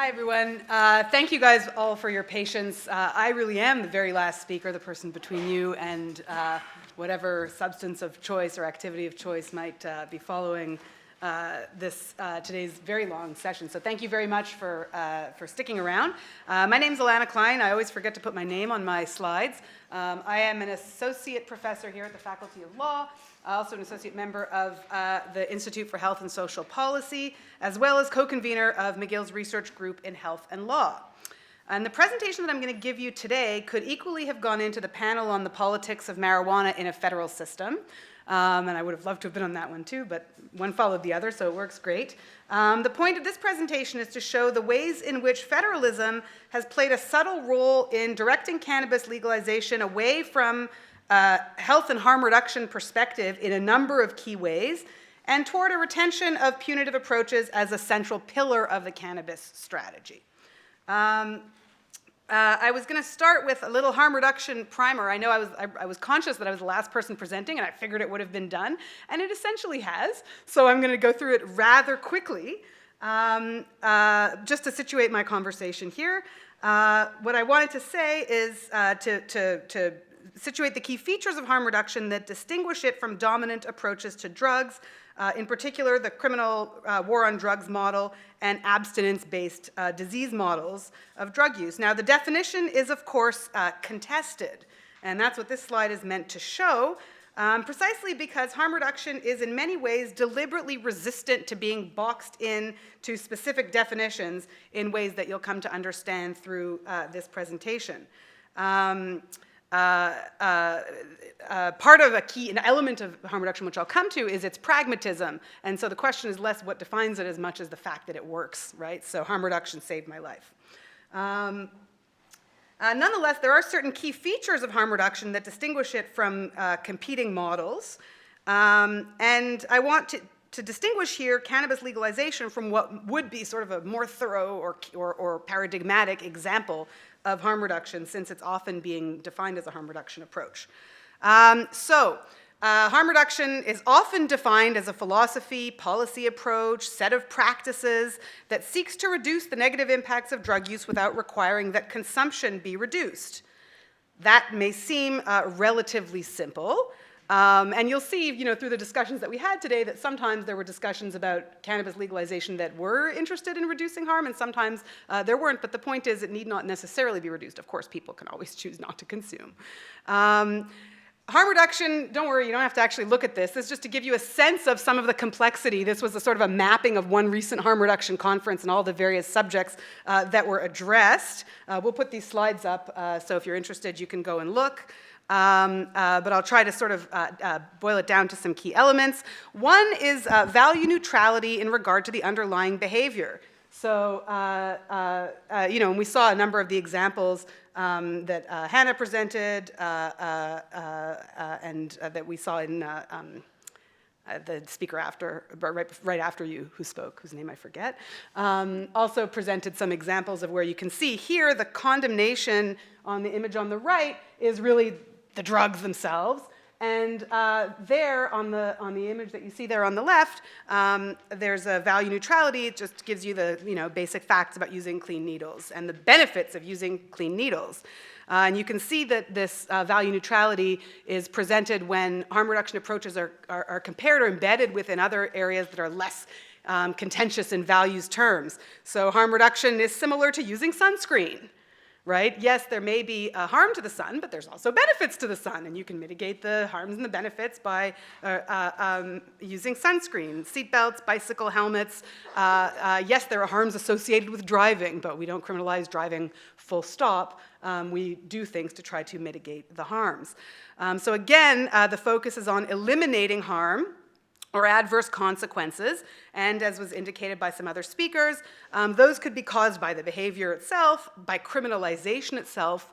Hi, everyone. Thank you guys all for your patience. I really am the very last speaker, the person between you and whatever substance of choice or activity of choice might be following today's very long session. So thank you very much for sticking around. My name's Alana Klein. I always forget to put my name on my slides. I am an associate professor here at the Faculty of Law, also an associate member of the Institute for Health and Social Policy, as well as co-convener of McGill's research group in health and law. And the presentation that I'm going to give you today could equally have gone into the panel on the politics of marijuana in a federal system. And I would have loved to have been on that one too, but one followed the other, so it works great. The point of this presentation is to show the ways in which federalism has played a subtle role in directing cannabis legalization away from health and harm reduction perspective in a number of key ways, and toward a retention of punitive approaches as a central pillar of the cannabis strategy. I was going to start with a little harm reduction primer. I know I was conscious that I was the last person presenting, and I figured it would have been done, and it essentially has. So I'm going to go through it rather quickly, just to situate my conversation here. What I wanted to say is to situate the key features of harm reduction that distinguish it from dominant approaches to drugs, in particular the criminal war on drugs model and abstinence-based disease models of drug use. Now, the definition is, of course, contested, and that's what this slide is meant to show, precisely because harm reduction is in many ways deliberately resistant to being boxed in to specific definitions in ways that you'll come to understand through this presentation. Part of an element of harm reduction, which I'll come to, is its pragmatism. And so the question is less what defines it as much as the fact that it works, right? So harm reduction saved my life. Nonetheless, there are certain key features of harm reduction that distinguish it from competing models. And I want to distinguish here cannabis legalization from what would be sort of a more thorough or paradigmatic example of harm reduction, since it's often being defined as a harm reduction approach. Harm reduction is often defined as a philosophy, policy approach, set of practices that seeks to reduce the negative impacts of drug use without requiring that consumption be reduced. That may seem relatively simple. And you'll see, through the discussions that we had today, that sometimes there were discussions about cannabis legalization that were interested in reducing harm, and sometimes there weren't. But the point is, it need not necessarily be reduced. Of course, people can always choose not to consume. Harm reduction, don't worry, you don't have to actually look at this. This is just to give you a sense of some of the complexity. This was a sort of a mapping of one recent harm reduction conference and all the various subjects that were addressed. We'll put these slides up, so if you're interested, you can go and look. But I'll try to sort of boil it down to some key elements. One is value neutrality in regard to the underlying behavior. So, and we saw a number of the examples that Hannah presented and that we saw in the speaker right after you who spoke, whose name I forget, also presented some examples of where you can see here the condemnation on the image on the right is really the drugs themselves, and there on the image that you see there on the left, there's a value neutrality. It just gives you the basic facts about using clean needles and the benefits of using clean needles. And you can see that this value neutrality is presented when harm reduction approaches are compared or embedded within other areas that are less contentious in values terms. So harm reduction is similar to using sunscreen. Right? Yes, there may be a harm to the sun, but there's also benefits to the sun, and you can mitigate the harms and the benefits by using sunscreen, seatbelts, bicycle helmets. Yes, there are harms associated with driving, but we don't criminalize driving full stop. We do things to try to mitigate the harms. So again, the focus is on eliminating harm or adverse consequences, and as was indicated by some other speakers, those could be caused by the behavior itself, by criminalization itself,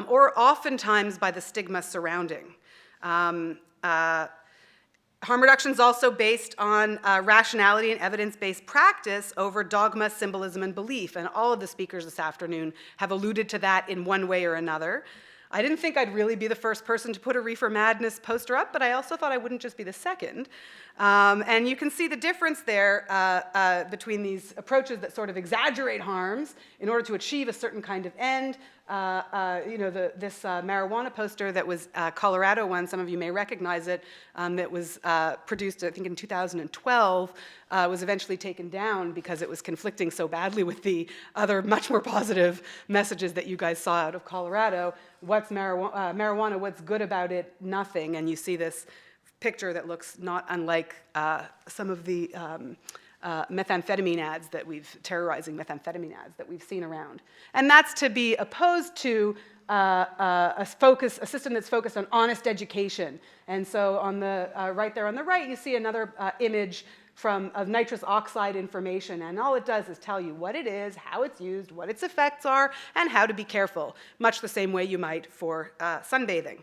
or oftentimes by the stigma surrounding. Harm reduction is also based on rationality and evidence-based practice over dogma, symbolism, and belief, and all of the speakers this afternoon have alluded to that in one way or another. I didn't think I'd really be the first person to put a Reefer Madness poster up, but I also thought I wouldn't just be the second. And you can see the difference there between these approaches that sort of exaggerate harms in order to achieve a certain kind of end. This marijuana poster that was Colorado one, some of you may recognize it, that was produced, I think, in 2012, was eventually taken down because it was conflicting so badly with the other much more positive messages that you guys saw out of Colorado. What's marijuana? What's good about it? Nothing. And you see this picture that looks not unlike some of the methamphetamine ads that terrorizing methamphetamine ads that we've seen around. And that's to be opposed to a system that's focused on honest education. And so on the right there on the right, you see another image of nitrous oxide information. And all it does is tell you what it is, how it's used, what its effects are, and how to be careful, much the same way you might for sunbathing.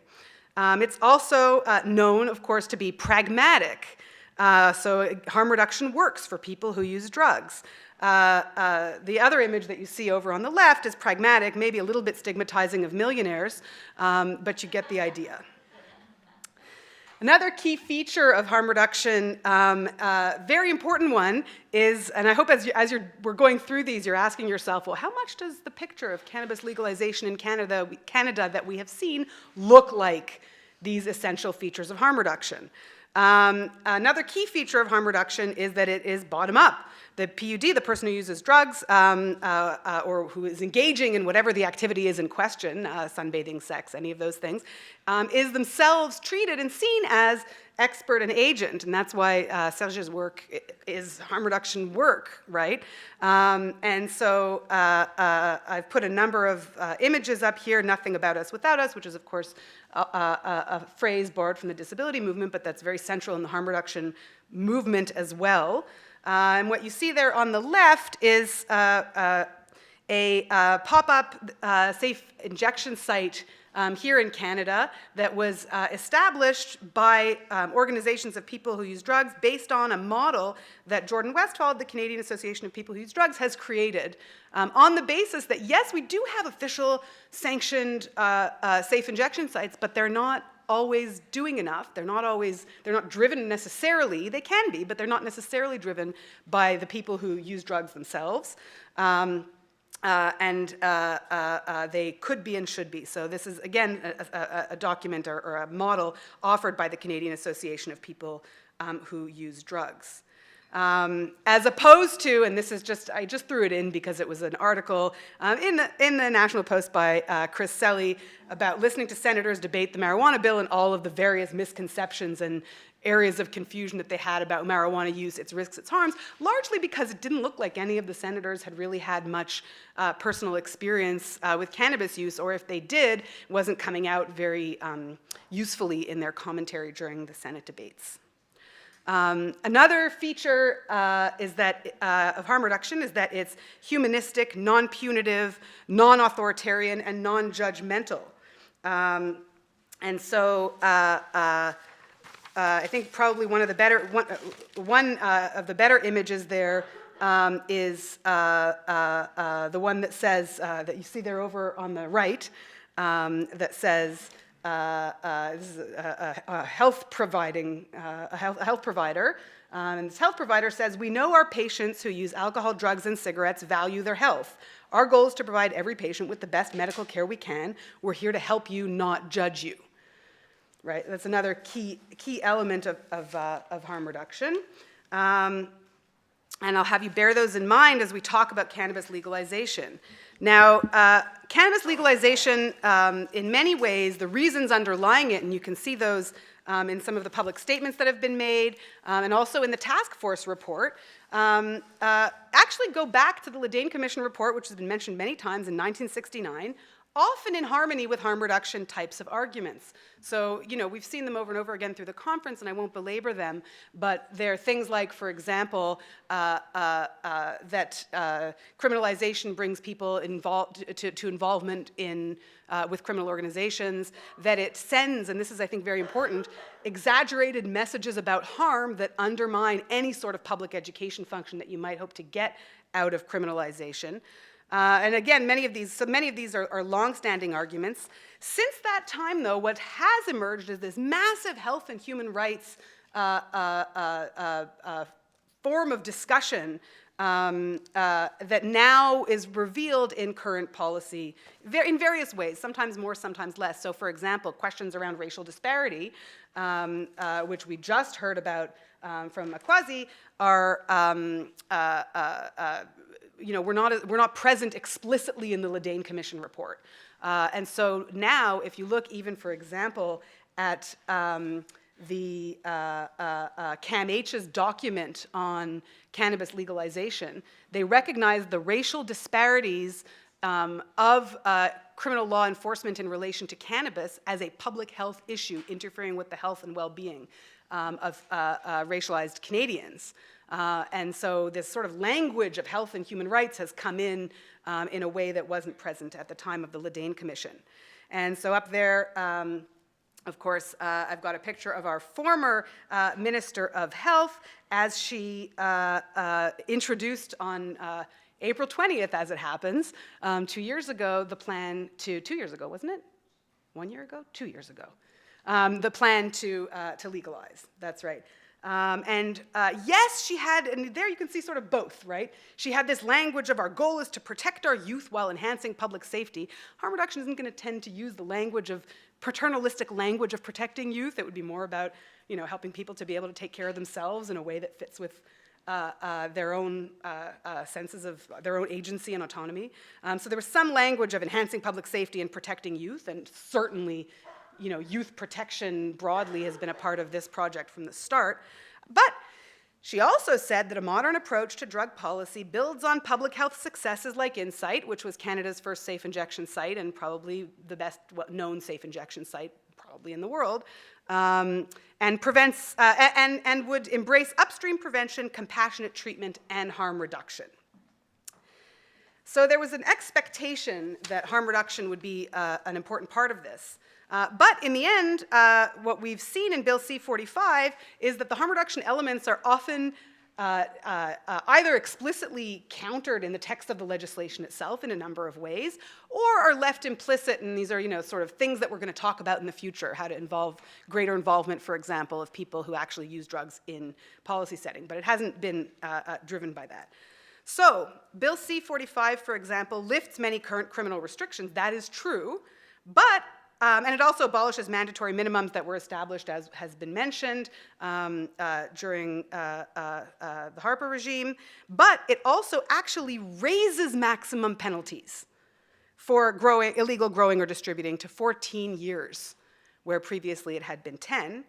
It's also known, of course, to be pragmatic. So harm reduction works for people who use drugs. The other image that you see over on the left is pragmatic, maybe a little bit stigmatizing of millionaires, but you get the idea. Another key feature of harm reduction, very important one, is, and I hope we're going through these, you're asking yourself, well, how much does the picture of cannabis legalization in Canada that we have seen look like these essential features of harm reduction? Another key feature of harm reduction is that it is bottom-up. The PUD, the person who uses drugs or who is engaging in whatever the activity is in question, sunbathing, sex, any of those things, is themselves treated and seen as expert and agent. And that's why Serge's work is harm reduction work, right? And so I've put a number of images up here, Nothing About Us Without Us, which is, of course, a phrase borrowed from the disability movement, but that's very central in the harm reduction movement as well. And what you see there on the left is a pop-up safe injection site here in Canada that was established by organizations of people who use drugs based on a model that Jordan Westphal, the Canadian Association of People Who Use Drugs, has created on the basis that, yes, we do have official sanctioned safe injection sites, but they're not always doing enough. They're not driven necessarily, they can be, but they're not necessarily driven by the people who use drugs themselves. They could be and should be. So this is, again, a document or a model offered by the Canadian Association of People who Use Drugs. As opposed to, and this is just, I just threw it in because it was an article in the National Post by Chris Selly about listening to senators debate the marijuana bill and all of the various misconceptions and areas of confusion that they had about marijuana use, its risks, its harms, largely because it didn't look like any of the senators had really had much personal experience with cannabis use, or if they did, it wasn't coming out very usefully in their commentary during the Senate debates. Another feature of harm reduction is that it's humanistic, non-punitive, non-authoritarian, and non-judgmental. And so I think probably one of the better images there is the one that says that you see there over on the right that says. This is a health provider, and this health provider says, "We know our patients who use alcohol, drugs, and cigarettes value their health. Our goal is to provide every patient with the best medical care we can. We're here to help you, not judge you." Right? That's another key element of harm reduction. And I'll have you bear those in mind as we talk about cannabis legalization. Now, cannabis legalization, in many ways, the reasons underlying it, and you can see those in some of the public statements that have been made, and also in the task force report, actually go back to the Ledane Commission report, which has been mentioned many times in 1969, often in harmony with harm reduction types of arguments. So, we've seen them over and over again through the conference, and I won't belabor them, but there are things like, for example, that criminalization brings people involved to involvement with criminal organizations, that it sends, and this is, I think, very important, exaggerated messages about harm that undermine any sort of public education function that you might hope to get out of criminalization. And again, many of these are long-standing arguments. Since that time, though, what has emerged is this massive health and human rights form of discussion that now is revealed in current policy in various ways, sometimes more, sometimes less. So, for example, questions around racial disparity, which we just heard about from Akwazi, are we're not present explicitly in the Ledane Commission report, and so now, if you look even, for example, at the CAMH's document on cannabis legalization, they recognize the racial disparities of criminal law enforcement in relation to cannabis as a public health issue interfering with the health and well-being of racialized Canadians. And so this sort of language of health and human rights has come in a way that wasn't present at the time of the Ledane Commission. And so up there, of course, I've got a picture of our former Minister of Health as she introduced on April 20th, as it happens, 2 years ago, the plan to, 2 years ago, wasn't it? 1 year ago? 2 years ago. The plan to legalize, that's right. Yes, she had, and there you can see sort of both, right? She had this language of our goal is to protect our youth while enhancing public safety. Harm reduction isn't going to tend to use the language of paternalistic language of protecting youth. It would be more about, helping people to be able to take care of themselves in a way that fits with their own senses of their own agency and autonomy. So there was some language of enhancing public safety and protecting youth, and certainly youth protection broadly has been a part of this project from the start. But she also said that a modern approach to drug policy builds on public health successes like Insight, which was Canada's first safe injection site and probably the best known safe injection site probably in the world, and prevents and would embrace upstream prevention, compassionate treatment, and harm reduction. So there was an expectation that harm reduction would be an important part of this. But in the end, what we've seen in Bill C-45 is that the harm reduction elements are often either explicitly countered in the text of the legislation itself in a number of ways, or are left implicit, and these are sort of things that we're going to talk about in the future, how to involve greater involvement, for example, of people who actually use drugs in policy setting, but it hasn't been driven by that. So, Bill C-45, for example, lifts many current criminal restrictions. That is true, but and it also abolishes mandatory minimums that were established, as has been mentioned, during the Harper regime. But it also actually raises maximum penalties for illegal growing or distributing to 14 years, where previously it had been 10.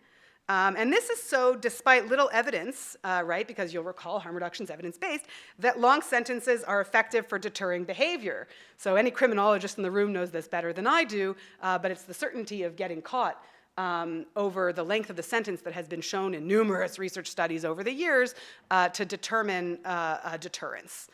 And this is so despite little evidence, right, because you'll recall harm reduction is evidence-based, that long sentences are effective for deterring behavior. So any criminologist in the room knows this better than I do, but it's the certainty of getting caught over the length of the sentence that has been shown in numerous research studies over the years to determine deterrence.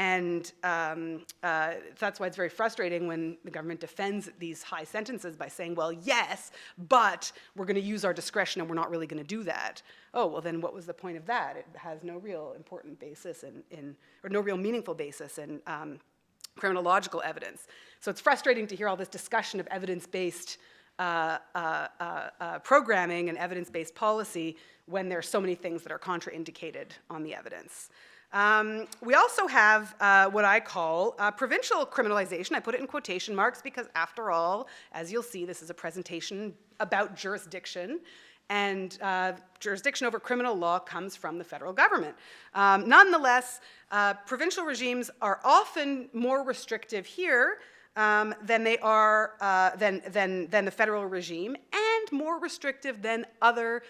And that's why it's very frustrating when the government defends these high sentences by saying, well, yes, but we're going to use our discretion and we're not really going to do that. Oh, well, then what was the point of that? It has no real important basis or no real meaningful basis in criminological evidence. So it's frustrating to hear all this discussion of evidence-based programming and evidence-based policy when there are so many things that are contraindicated on the evidence. We also have what I call provincial criminalization. I put it in quotation marks because, after all, as you'll see, this is a presentation about jurisdiction, and jurisdiction over criminal law comes from the federal government. Nonetheless, provincial regimes are often more restrictive here than they are than the federal regime, and more restrictive than other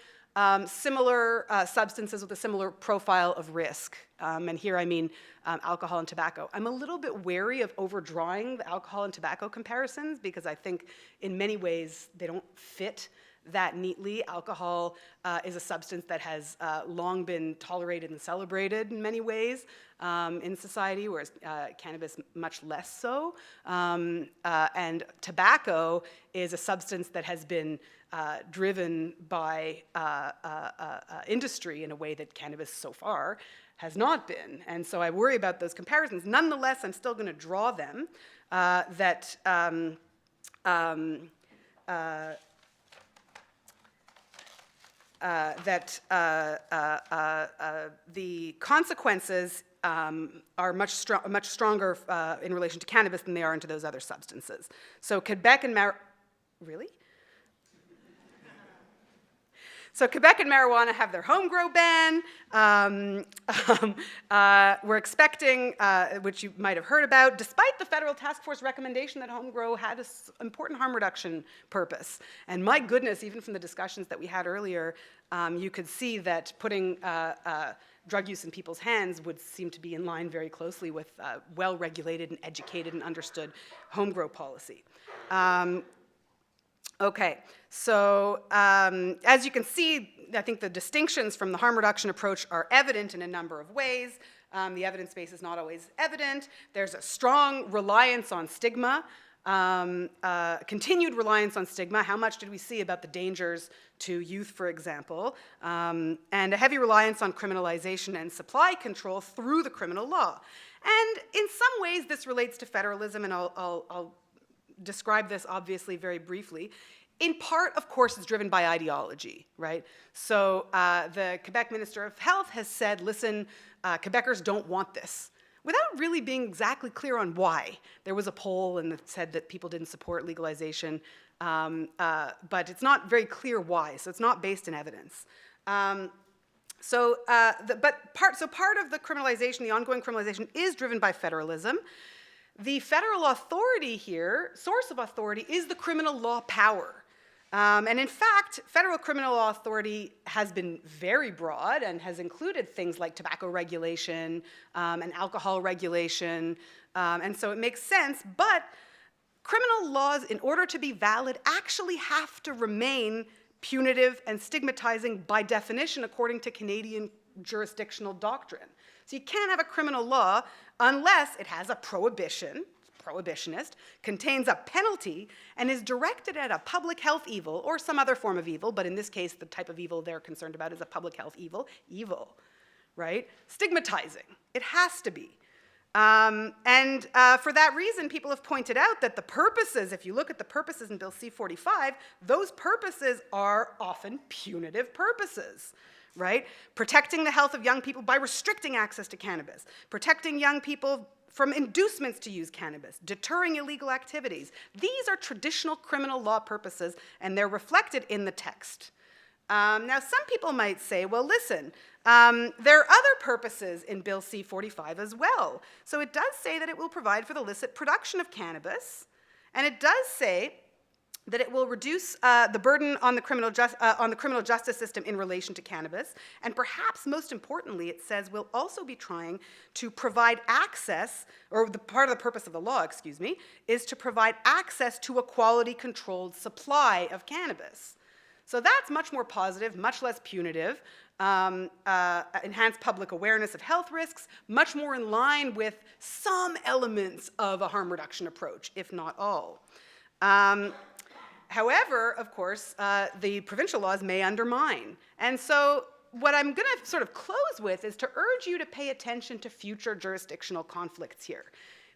similar substances with a similar profile of risk. And here I mean alcohol and tobacco. I'm a little bit wary of overdrawing the alcohol and tobacco comparisons because I think in many ways they don't fit that neatly. Alcohol is a substance that has long been tolerated and celebrated in many ways in society, whereas cannabis much less so. And tobacco is a substance that has been driven by industry in a way that cannabis so far has not been. And so I worry about those comparisons. Nonetheless, I'm still going to draw them, the consequences are much stronger in relation to cannabis than they are into those other substances. So Quebec and really? So Quebec and marijuana have their home grow ban. We're expecting, which you might have heard about, despite the federal task force recommendation that home grow had an important harm reduction purpose. And my goodness, even from the discussions that we had earlier, you could see that putting drug use in people's hands would seem to be in line very closely with well-regulated and educated and understood home grow policy. Okay, so as you can see, I think the distinctions from the harm reduction approach are evident in a number of ways. The evidence base is not always evident. There's a strong reliance on stigma, continued reliance on stigma. How much did we see about the dangers to youth, for example? And a heavy reliance on criminalization and supply control through the criminal law. And in some ways, this relates to federalism, and I'll describe this obviously very briefly. In part, of course, it's driven by ideology, right? So the Quebec Minister of Health has said, listen, Quebecers don't want this, without really being exactly clear on why. There was a poll and it said that people didn't support legalization, but it's not very clear why, so it's not based in evidence. Part of the criminalization, the ongoing criminalization, is driven by federalism. The federal authority here, source of authority, is the criminal law power. And in fact, federal criminal law authority has been very broad and has included things like tobacco regulation and alcohol regulation. And so it makes sense, but criminal laws, in order to be valid, actually have to remain punitive and stigmatizing by definition according to Canadian jurisdictional doctrine. So you can't have a criminal law unless it has a prohibition, prohibitionist, contains a penalty, and is directed at a public health evil or some other form of evil, but in this case, the type of evil they're concerned about is a public health evil, right? Stigmatizing. It has to be. For that reason, people have pointed out that the purposes, if you look at the purposes in Bill C-45, those purposes are often punitive purposes, right? Protecting the health of young people by restricting access to cannabis, protecting young people from inducements to use cannabis, deterring illegal activities. These are traditional criminal law purposes, and they're reflected in the text. Now, some people might say, well, listen, there are other purposes in Bill C-45 as well. So it does say that it will provide for the illicit production of cannabis, and it does say that it will reduce the burden on the criminal justice system in relation to cannabis, and perhaps most importantly, it says we'll also be trying to provide access, or the part of the purpose of the law, excuse me, is to provide access to a quality-controlled supply of cannabis. So that's much more positive, much less punitive, enhanced public awareness of health risks, much more in line with some elements of a harm reduction approach, if not all. However, of course, the provincial laws may undermine. And so what I'm going to sort of close with is to urge you to pay attention to future jurisdictional conflicts here.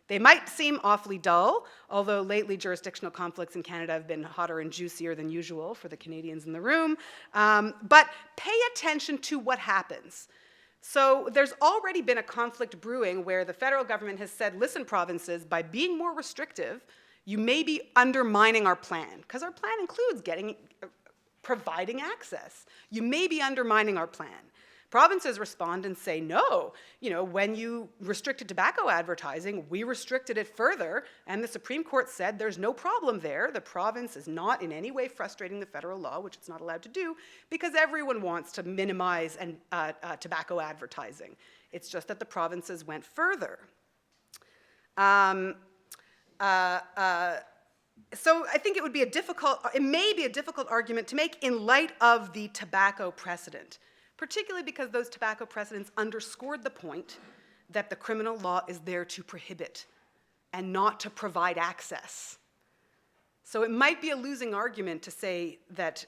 They might seem awfully dull, although lately jurisdictional conflicts in Canada have been hotter and juicier than usual for the Canadians in the room. But pay attention to what happens. So there's already been a conflict brewing where the federal government has said, listen, provinces, by being more restrictive, you may be undermining our plan, because our plan includes providing access. You may be undermining our plan. Provinces respond and say, no, when you restricted tobacco advertising, we restricted it further, and the Supreme Court said there's no problem there. The province is not in any way frustrating the federal law, which it's not allowed to do, because everyone wants to minimize tobacco advertising. It's just that the provinces went further. So I think it may be a difficult argument to make in light of the tobacco precedent, particularly because those tobacco precedents underscored the point that the criminal law is there to prohibit and not to provide access. So it might be a losing argument to say that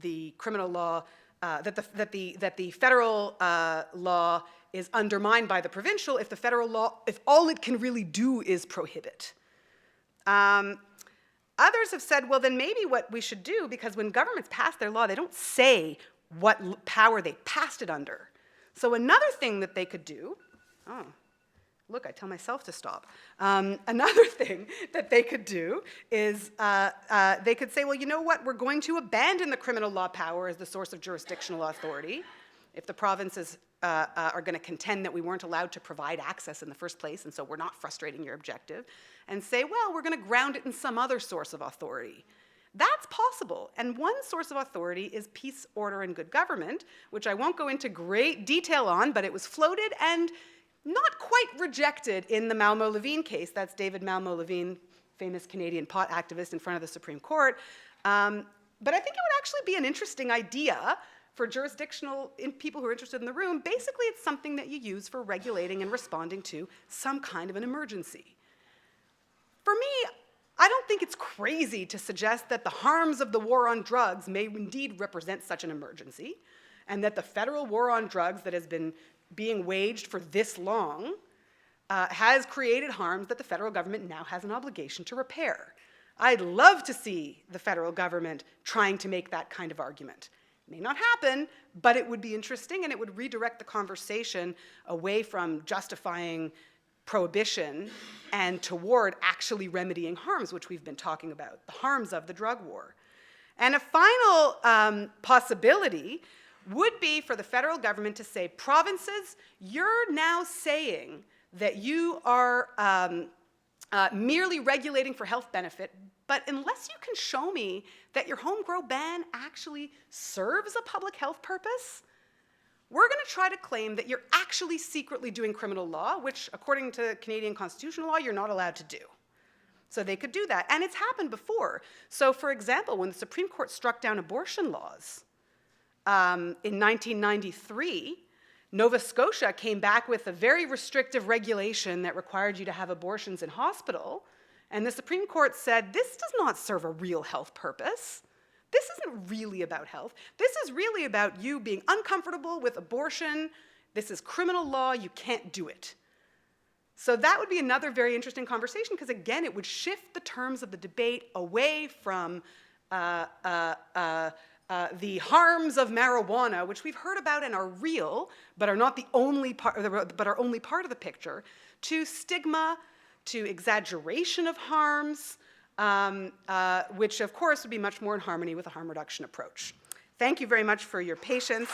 the criminal law, that the federal law is undermined by the provincial if the federal law, if all it can really do is prohibit. Others have said, well, then maybe what we should do, because when governments pass their law, they don't say what power they passed it under. So another thing that they could do, oh, look, I tell myself to stop. Another thing that they could do is they could say, well, you know what, we're going to abandon the criminal law power as the source of jurisdictional authority. If the provinces are going to contend that we weren't allowed to provide access in the first place, and so we're not frustrating your objective, and say, well, we're going to ground it in some other source of authority. That's possible, and one source of authority is peace, order, and good government, which I won't go into great detail on, but it was floated and not quite rejected in the Malmo-Levine case. That's David Malmo-Levine, famous Canadian pot activist in front of the Supreme Court. But I think it would actually be an interesting idea for jurisdictional people who are interested in the room. Basically, it's something that you use for regulating and responding to some kind of an emergency. For me, I don't think it's crazy to suggest that the harms of the war on drugs may indeed represent such an emergency, and that the federal war on drugs that has been being waged for this long has created harms that the federal government now has an obligation to repair. I'd love to see the federal government trying to make that kind of argument. It may not happen, but it would be interesting, and it would redirect the conversation away from justifying prohibition and toward actually remedying harms, which we've been talking about, the harms of the drug war. And a final possibility would be for the federal government to say, provinces, you're now saying that you are merely regulating for health benefit, but unless you can show me that your home grow ban actually serves a public health purpose, we're going to try to claim that you're actually secretly doing criminal law, which according to Canadian constitutional law, you're not allowed to do. So they could do that, and it's happened before. So for example, when the Supreme Court struck down abortion laws in 1993, Nova Scotia came back with a very restrictive regulation that required you to have abortions in hospital, and the Supreme Court said, this does not serve a real health purpose. This isn't really about health. This is really about you being uncomfortable with abortion. This is criminal law. You can't do it. So that would be another very interesting conversation, because again, it would shift the terms of the debate away from the harms of marijuana, which we've heard about and are real, but are not the only part, but are only part of the picture, to stigma, to exaggeration of harms, which of course would be much more in harmony with a harm reduction approach. Thank you very much for your patience.